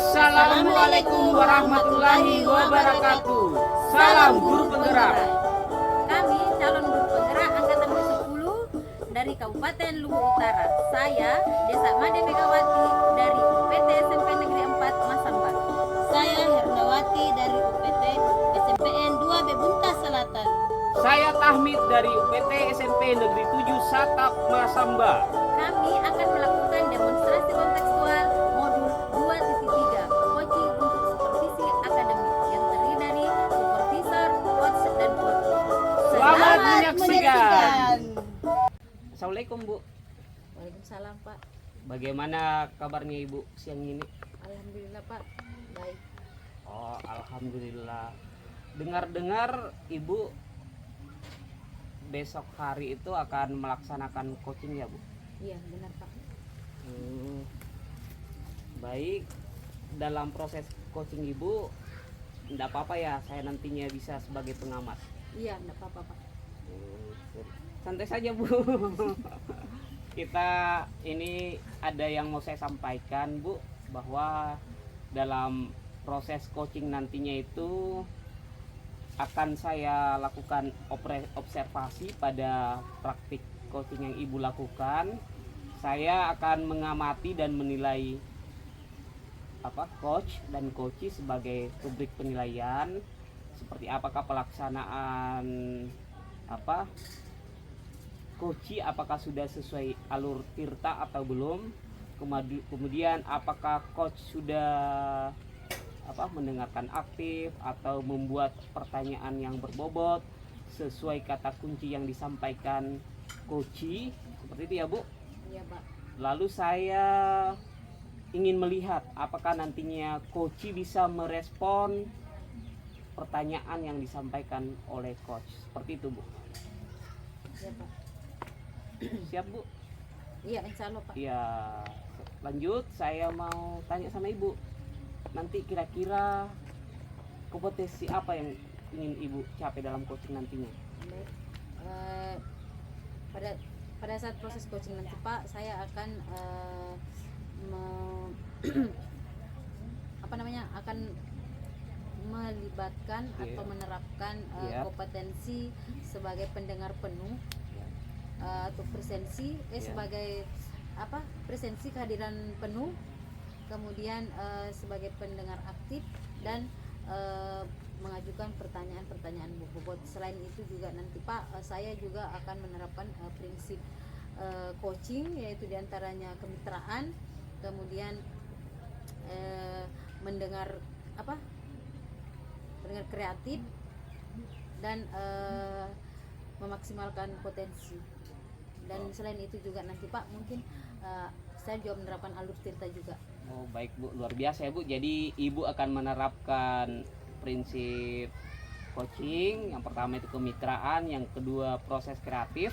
Assalamualaikum warahmatullahi wabarakatuh. Salam guru penggerak. Kami calon guru penggerak angkatan ke-10 dari Kabupaten Luwu Utara. Saya Desa Made Megawati dari UPT SMP Negeri 4 Masamba. Saya Hernawati dari UPT SMPN 2 Bebunta Selatan. Saya Tahmid dari UPT SMP Negeri 7 Satap Masamba. Kami akan melakukan demonstrasi kontekstual modul 2.3 coaching untuk supervisi akademik yang terdiri dari supervisor, coach, dan coach. Selamat menyaksikan. Assalamualaikum Bu. Waalaikumsalam Pak. Bagaimana kabarnya Ibu siang ini? Alhamdulillah Pak, baik. Oh, alhamdulillah. Dengar-dengar Ibu besok hari itu akan melaksanakan coaching ya Bu? Iya benar Pak. Baik, dalam proses coaching Ibu enggak apa-apa ya saya nantinya bisa sebagai pengamat? Iya enggak apa-apa Pak. Santai saja Bu. Kita ini ada yang mau saya sampaikan Bu, bahwa dalam proses coaching nantinya itu akan saya lakukan observasi pada praktik coaching yang Ibu lakukan. Saya akan mengamati dan menilai coach dan coachee sebagai rubrik penilaian, seperti apakah pelaksanaan coachee, apakah sudah sesuai alur tirta atau belum. Kemudian apakah coach sudah mendengarkan aktif atau membuat pertanyaan yang berbobot sesuai kata kunci yang disampaikan coachee, seperti itu ya Bu. Iya Pak. Lalu saya ingin melihat apakah nantinya coachee bisa merespon pertanyaan yang disampaikan oleh coach, seperti itu Bu. Iya Pak. Siap Bu? Iya insya Allah Pak. Ya, lanjut saya mau tanya sama Ibu. Nanti kira-kira kompetensi apa yang ingin Ibu capai dalam coaching nantinya? Baik. Pada saat proses coaching nanti Pak, saya akan akan melibatkan atau menerapkan kompetensi sebagai pendengar penuh atau presensi sebagai presensi kehadiran penuh, kemudian sebagai pendengar aktif dan mengajukan pertanyaan-pertanyaan bobot. Selain itu juga nanti Pak, saya juga akan menerapkan prinsip coaching, yaitu diantaranya kemitraan, kemudian mendengar kreatif dan memaksimalkan potensi. Dan selain itu juga nanti Pak, mungkin saya juga menerapkan alur tirta juga. Oh baik Bu, luar biasa ya Bu. Jadi Ibu akan menerapkan prinsip coaching. Yang pertama itu kemitraan, yang kedua proses kreatif,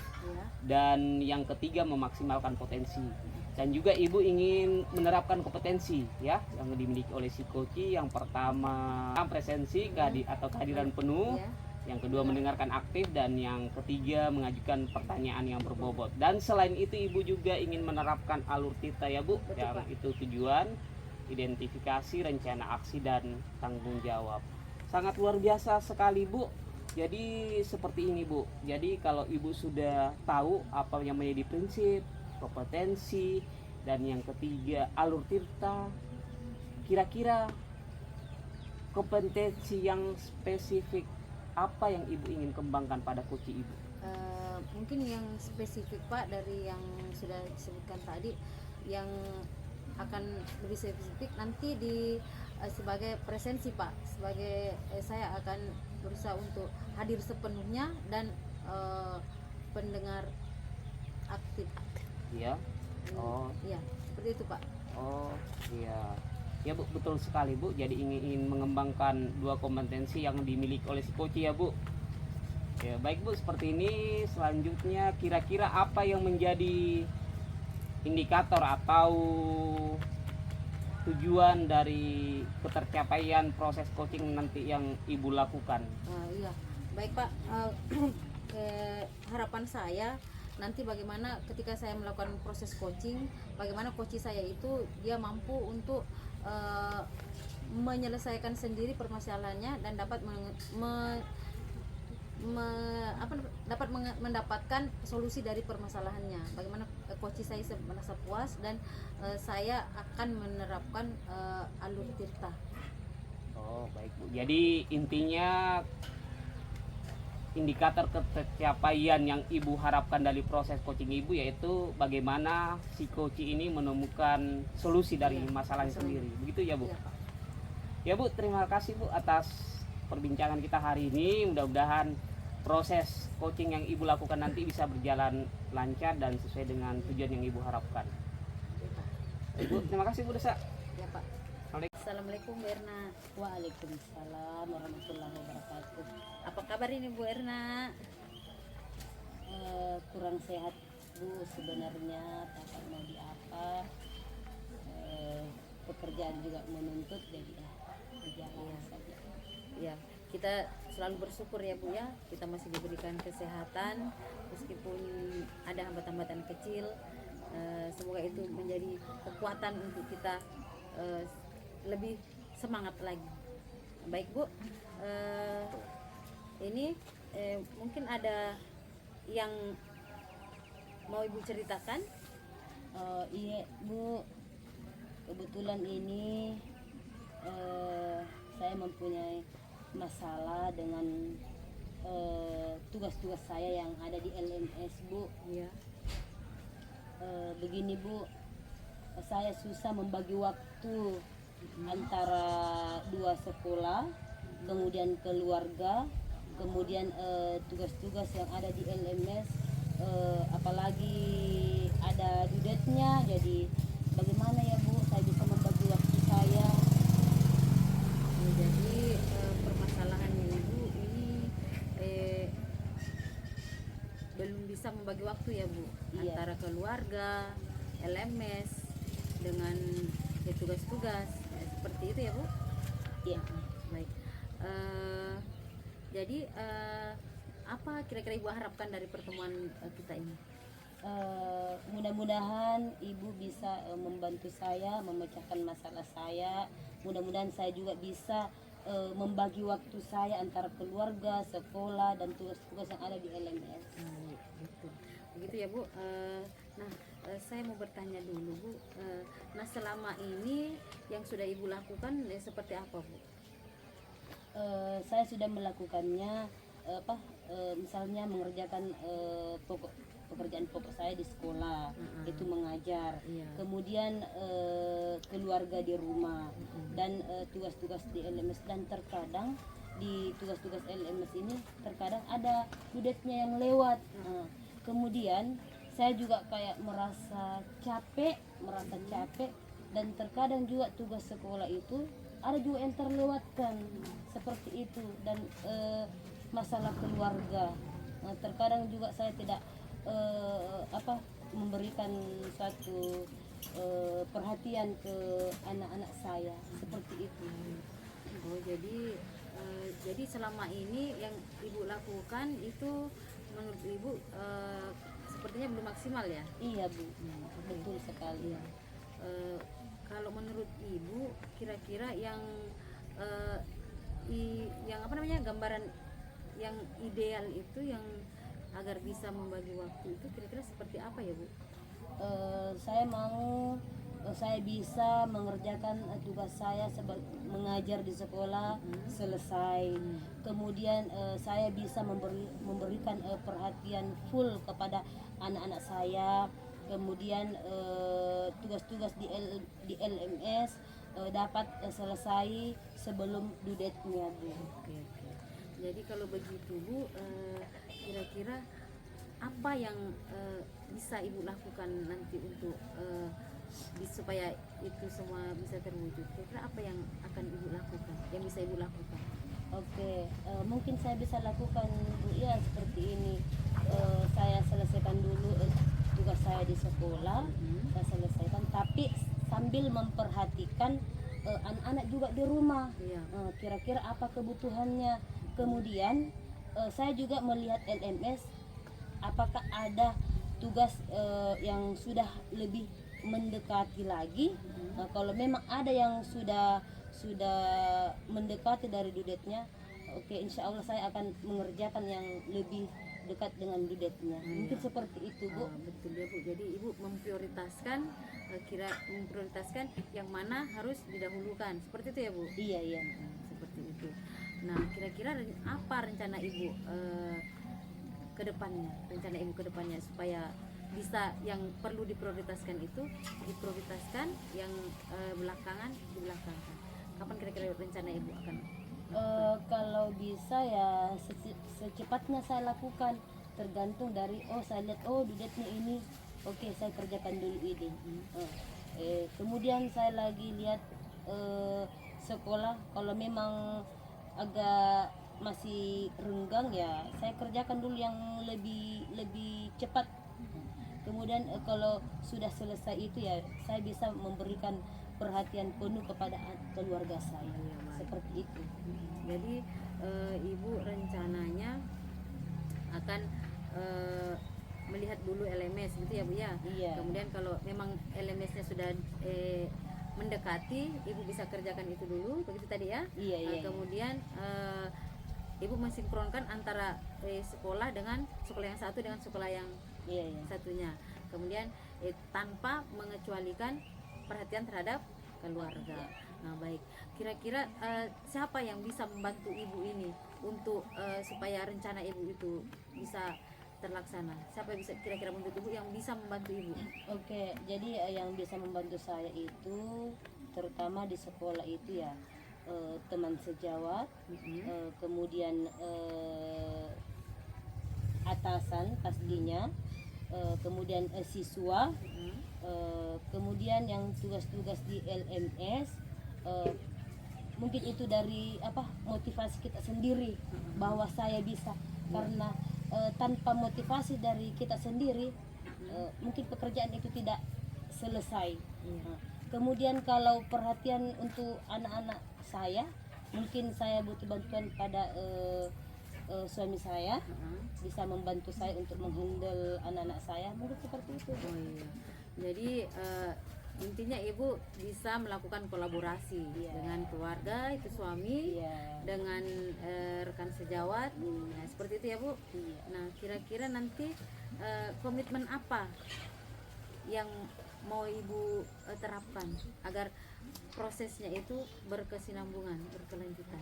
dan yang ketiga memaksimalkan potensi. Dan juga Ibu ingin menerapkan kompetensi ya yang dimiliki oleh si coachee. Yang pertama presensi atau kehadiran penuh, yang kedua mendengarkan aktif, dan yang ketiga mengajukan pertanyaan yang berbobot. Dan selain itu Ibu juga ingin menerapkan alur tirta ya Bu. Betul, yang Pak. itu tujuan, identifikasi, rencana aksi, dan tanggung jawab. Sangat luar biasa sekali Bu. Jadi seperti ini Bu. Jadi kalau Ibu sudah tahu apa yang menjadi prinsip, kompetensi, dan yang ketiga alur tirta, kira-kira kompetensi yang spesifik apa yang Ibu ingin kembangkan pada coachee Ibu? Mungkin yang spesifik Pak dari yang sudah disebutkan tadi, yang akan lebih spesifik nanti sebagai presensi Pak. Sebagai saya akan berusaha untuk hadir sepenuhnya dan pendengar aktif. Iya. Oh. Iya, seperti itu Pak. Oh iya. Ya Bu, betul sekali Bu. Jadi ingin mengembangkan dua kompetensi yang dimiliki oleh si coachee ya Bu. Ya baik Bu, seperti ini. Selanjutnya kira-kira apa yang menjadi indikator atau tujuan dari ketercapaian proses coaching nanti yang Ibu lakukan? Iya, baik Pak. Harapan saya nanti bagaimana ketika saya melakukan proses coaching, bagaimana coachee saya itu dia mampu untuk menyelesaikan sendiri permasalahannya dan dapat mendapatkan solusi dari permasalahannya. Bagaimana coach saya merasa puas dan saya akan menerapkan alur tirta. Oh baik Bu. Jadi intinya indikator pencapaian yang Ibu harapkan dari proses coaching Ibu yaitu bagaimana si coach ini menemukan solusi dari masalahnya sendiri. Begitu ya Bu? Iya, Pak. Ya Bu, terima kasih Bu atas perbincangan kita hari ini. Mudah-mudahan proses coaching yang Ibu lakukan nanti bisa berjalan lancar dan sesuai dengan tujuan yang Ibu harapkan. Bu, terima kasih Bu Desa. Ya, Pak. Assalamualaikum Bu Erna. Waalaikumsalam warahmatullahi wabarakatuh. Apa kabar ini Bu Erna? Kurang sehat Bu sebenarnya, tak mau di apa. Pekerjaan juga menuntut, jadi berjalan saja. Ya, kita selalu bersyukur ya Bu ya, kita masih diberikan kesehatan meskipun ada hambatan-hambatan kecil. Semoga itu menjadi kekuatan untuk kita lebih semangat lagi. Baik Bu, ini mungkin ada yang mau Ibu ceritakan? Iya Bu, kebetulan ini saya mempunyai masalah dengan tugas-tugas saya yang ada di LMS Bu. Ya. Begini Bu, saya susah membagi waktu antara dua sekolah, kemudian keluarga, kemudian tugas-tugas yang ada di LMS, apalagi ada dudetnya. Jadi bagaimana ya Bu saya bisa membagi waktu saya? Jadi permasalahannya Ibu ini belum bisa membagi waktu ya Bu, Iya. antara keluarga, LMS dengan tugas-tugas seperti itu ya Bu. Iya. Baik. Jadi apa kira-kira Ibu harapkan dari pertemuan kita ini? Mudah-mudahan Ibu bisa membantu saya memecahkan masalah saya. Mudah-mudahan saya juga bisa membagi waktu saya antara keluarga, sekolah, dan tugas-tugas yang ada di LMS. Betul. Begitu ya Bu. Saya mau bertanya dulu Bu. Nah selama ini yang sudah Ibu lakukan seperti apa Bu? Saya sudah melakukannya misalnya mengerjakan pekerjaan pokok saya di sekolah, itu mengajar. Iya. Kemudian keluarga di rumah, dan tugas-tugas di LMS. Dan terkadang di tugas-tugas LMS ini terkadang ada dudetnya yang lewat. Kemudian saya juga kayak merasa capek, dan terkadang juga tugas sekolah itu ada juga yang terlewatkan seperti itu. Dan masalah keluarga, terkadang juga saya tidak memberikan suatu perhatian ke anak-anak saya seperti itu. Oh jadi selama ini yang Ibu lakukan itu menurut Ibu sepertinya belum maksimal ya? Iya Bu, betul sekali. Kalau menurut Ibu kira-kira yang gambaran yang ideal itu yang agar bisa membagi waktu itu kira-kira seperti apa ya Bu? Saya mau saya bisa mengerjakan tugas saya mengajar di sekolah selesai. Kemudian saya bisa memberikan perhatian full kepada anak-anak saya. Kemudian tugas-tugas di LMS dapat selesai sebelum due date-nya Bu. Oke. Jadi kalau begitu Bu, kira-kira apa yang bisa Ibu lakukan nanti untuk supaya itu semua bisa terwujud? Kira-kira apa yang akan Ibu lakukan? Yang bisa Ibu lakukan? Oke, mungkin saya bisa lakukan Bu ya seperti ini. Saya selesaikan dulu tugas saya di sekolah, saya selesaikan, tapi sambil memperhatikan anak-anak juga di rumah. Iya. Kira-kira apa kebutuhannya. Kemudian saya juga melihat LMS apakah ada tugas yang sudah lebih mendekati lagi. Kalau memang ada yang sudah mendekati dari dudetnya, oke, insya Allah saya akan mengerjakan yang lebih dekat dengan dudetnya. Mungkin seperti itu, Bu. Betul ya Bu. Jadi Ibu memprioritaskan yang mana harus didahulukan. Seperti itu ya Bu. Iya, iya. Seperti itu. Nah, kira-kira apa rencana Ibu ke depannya? Rencana Ibu ke depannya supaya bisa yang perlu diprioritaskan itu diprioritaskan, yang belakangan dibelakangkan. Kapan kira-kira rencana Ibu akan? Kalau bisa ya secepatnya saya lakukan, tergantung dari saya lihat dudetnya ini, oke, saya kerjakan dulu ini. Kemudian saya lagi lihat sekolah, kalau memang agak masih renggang ya saya kerjakan dulu yang lebih cepat. Kemudian kalau sudah selesai itu ya saya bisa memberikan perhatian penuh kepada keluarga saya. Seperti itu. Jadi Ibu rencananya akan melihat dulu LMS gitu ya Bu ya. Iya. Kemudian kalau memang LMS-nya sudah mendekati, Ibu bisa kerjakan itu dulu, begitu tadi ya. Iya, iya. Kemudian Ibu mensinkronkan antara sekolah dengan sekolah yang satu dengan sekolah yang Iya, iya. satunya. Kemudian tanpa mengecualikan perhatian terhadap keluarga. Nah, baik. Kira-kira siapa yang bisa membantu Ibu ini untuk supaya rencana Ibu itu bisa terlaksana? Siapa bisa kira-kira menurut Ibu yang bisa membantu Ibu? Oke, jadi yang bisa membantu saya itu terutama di sekolah itu ya teman sejawat, kemudian atasan pastinya, kemudian siswa, kemudian yang tugas-tugas di LMS, mungkin itu dari motivasi kita sendiri bahwa saya bisa, karena tanpa motivasi dari kita sendiri mungkin pekerjaan itu tidak selesai. Kemudian kalau perhatian untuk anak-anak saya, mungkin saya butuh bantuan pada suami saya, bisa membantu saya untuk menghandle anak-anak saya, mungkin seperti itu. Oh iya. Jadi intinya Ibu bisa melakukan kolaborasi dengan keluarga, itu suami, dengan rekan sejawat. Nah, seperti itu ya Bu. Nah, kira-kira nanti komitmen apa yang mau Ibu terapkan agar prosesnya itu berkesinambungan, berkelanjutan?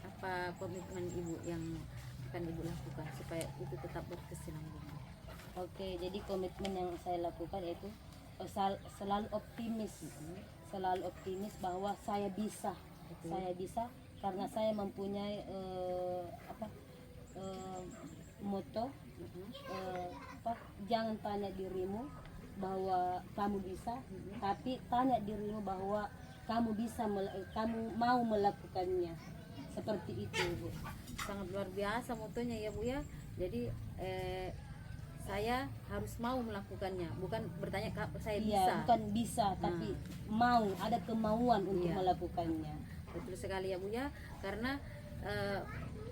Apa komitmen Ibu yang akan Ibu lakukan supaya itu tetap berkesinambungan? Oke, jadi komitmen yang saya lakukan itu selalu optimis, selalu optimis bahwa saya bisa, saya bisa, karena saya mempunyai moto, jangan tanya dirimu bahwa kamu bisa, tapi tanya dirimu bahwa kamu bisa, kamu mau melakukannya. Seperti itu, Bu. Sangat luar biasa motonya ya Bu ya. Jadi saya harus mau melakukannya, bukan bertanya saya bisa. Iya, bukan bisa, tapi mau, ada kemauan untuk melakukannya. Betul sekali ya Bu ya, karena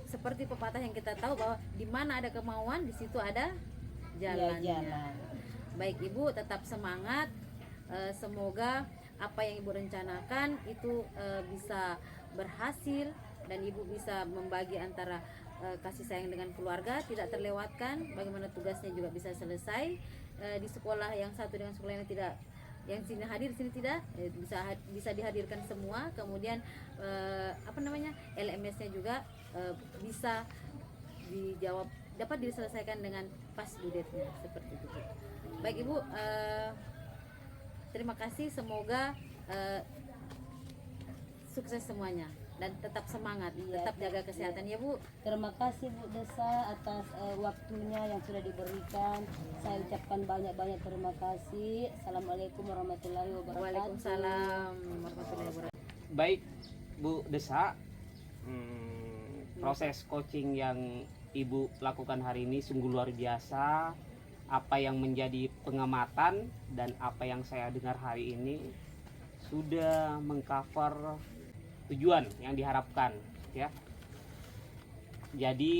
seperti pepatah yang kita tahu bahwa di mana ada kemauan di situ ada jalannya. Jalan. Baik Ibu, tetap semangat. Semoga apa yang Ibu rencanakan itu bisa berhasil dan Ibu bisa membagi antara kasih sayang dengan keluarga tidak terlewatkan, bagaimana tugasnya juga bisa selesai di sekolah yang satu dengan sekolah yang tidak, yang sini hadir sini tidak, bisa dihadirkan semua. Kemudian LMS-nya juga bisa dijawab, dapat diselesaikan dengan pas dudetnya, seperti itu. Baik Ibu, terima kasih, semoga sukses semuanya dan tetap semangat, tetap jaga kesehatan ya Bu. Terima kasih Bu Desa atas waktunya yang sudah diberikan. Saya ucapkan banyak-banyak terima kasih. Assalamualaikum warahmatullahi wabarakatuh. Waalaikumsalam warahmatullahi wabarakatuh. Baik Bu Desa, proses coaching yang Ibu lakukan hari ini sungguh luar biasa. Apa yang menjadi pengamatan dan apa yang saya dengar hari ini sudah mengcover tujuan yang diharapkan ya. Jadi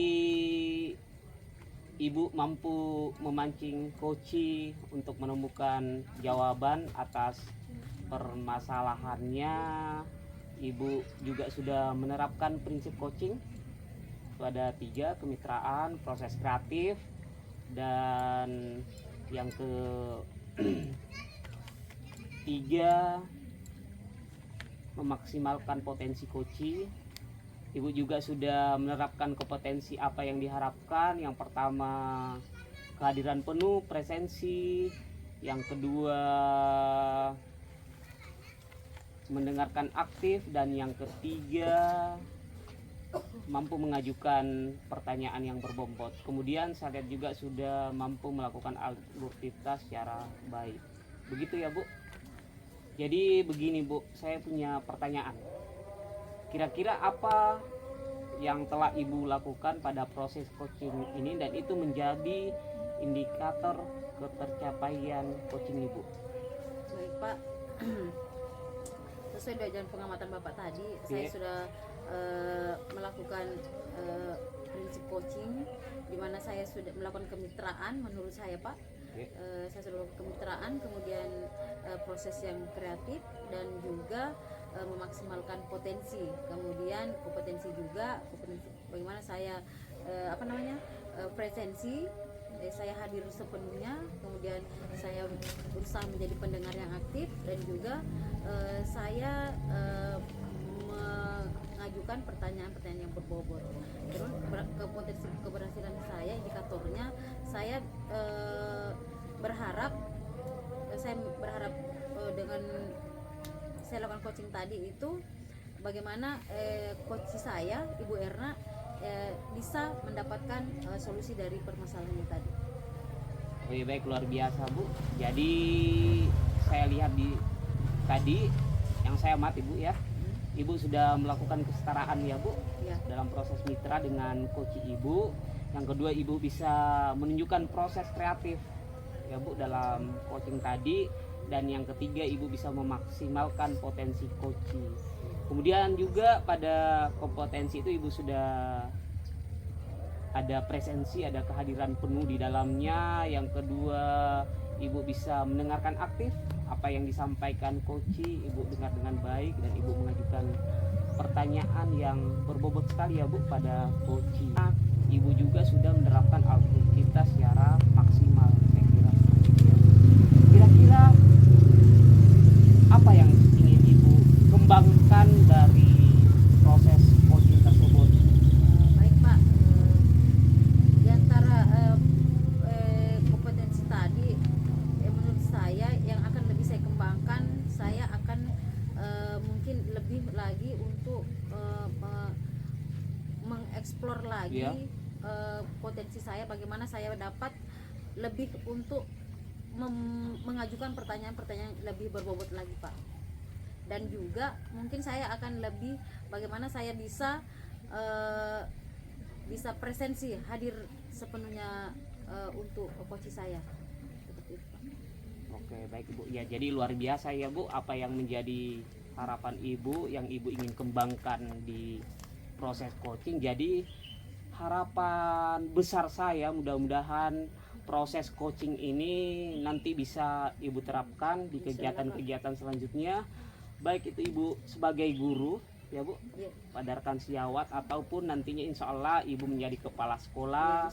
ibu mampu memancing koci untuk menemukan jawaban atas permasalahannya. Ibu juga sudah menerapkan prinsip coaching. Itu ada 3, kemitraan, proses kreatif, dan yang ketiga memaksimalkan potensi koci. Ibu juga sudah menerapkan kompetensi apa yang diharapkan. Yang pertama, kehadiran penuh, presensi. Yang kedua, mendengarkan aktif. Dan yang ketiga, mampu mengajukan pertanyaan yang berbobot. Kemudian saya lihat juga sudah mampu melakukan algoritma secara baik. Begitu ya Bu. Jadi begini Bu, saya punya pertanyaan. Kira-kira apa yang telah Ibu lakukan pada proses coaching ini dan itu menjadi indikator ketercapaian coaching Ibu? Baik Pak, sesuai dengan pengamatan Bapak tadi, saya sudah melakukan prinsip coaching, di mana saya sudah melakukan kemitraan. Menurut saya Pak, saya sudah melakukan kemitraan, kemudian proses yang kreatif, dan juga memaksimalkan potensi. Kemudian kompetensi juga, kompetensi bagaimana saya presensi, saya hadir sepenuhnya. Kemudian saya berusaha menjadi pendengar yang aktif, dan juga saya mengajukan pertanyaan-pertanyaan yang berbobot. Terus kompetensi keberhasilan saya, indikatornya saya berharap dengan saya lakukan coaching tadi itu bagaimana coach saya Ibu Erna bisa mendapatkan solusi dari permasalahan ini tadi. Oke, baik, luar biasa Bu. Jadi saya lihat tadi yang saya amati Bu ya, Ibu sudah melakukan kesetaraan ya Bu Ya. dalam proses mitra dengan coach Ibu. Yang kedua, Ibu bisa menunjukkan proses kreatif ya Bu dalam coaching tadi. Dan yang ketiga, Ibu bisa memaksimalkan potensi coaching. Kemudian juga pada kompetensi itu Ibu sudah ada presensi, ada kehadiran penuh di dalamnya. Yang kedua, Ibu bisa mendengarkan aktif apa yang disampaikan coaching. Ibu dengar dengan baik dan Ibu mengajukan pertanyaan yang berbobot sekali ya Bu pada coaching. Ibu juga sudah menerapkan algoritma secara maksimal, saya kira. Kira-kira apa yang ingin Ibu kembangkan dari proses coaching tersebut? Baik Pak, di antara kompetensi tadi, menurut saya yang akan lebih saya kembangkan, saya akan mungkin lebih lagi untuk mengeksplor lagi potensi saya, bagaimana saya dapat lebih untuk mengajukan pertanyaan-pertanyaan lebih berbobot lagi Pak. Dan juga mungkin saya akan lebih bagaimana saya bisa presensi, hadir sepenuhnya untuk coach saya. Seperti itu Pak. Oke, baik Ibu. Ya, jadi luar biasa ya Bu apa yang menjadi harapan Ibu yang Ibu ingin kembangkan di proses coaching. Jadi harapan besar saya mudah-mudahan proses coaching ini nanti bisa Ibu terapkan di kegiatan-kegiatan selanjutnya, baik itu Ibu sebagai guru ya Bu pada rekan sejawat ataupun nantinya insya Allah Ibu menjadi kepala sekolah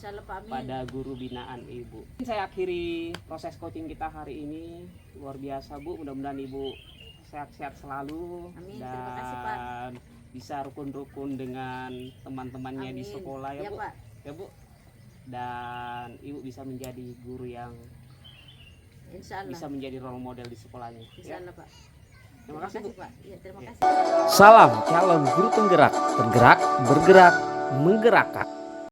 pada guru binaan Ibu. Saya akhiri proses coaching kita hari ini. Luar biasa Bu, mudah-mudahan Ibu sehat-sehat selalu. Amin. Dan Terima kasih Pak. bisa rukun-rukun dengan teman-temannya di sekolah ya Bu. Pak. Ya Bu. Dan Ibu bisa menjadi guru yang Insya Allah. bisa menjadi role model di sekolahnya. Insya Allah Pak. Terima kasih Bu. Pak. Ya, terima kasih. Salam calon guru penggerak, bergerak, bergerak, menggerakkan.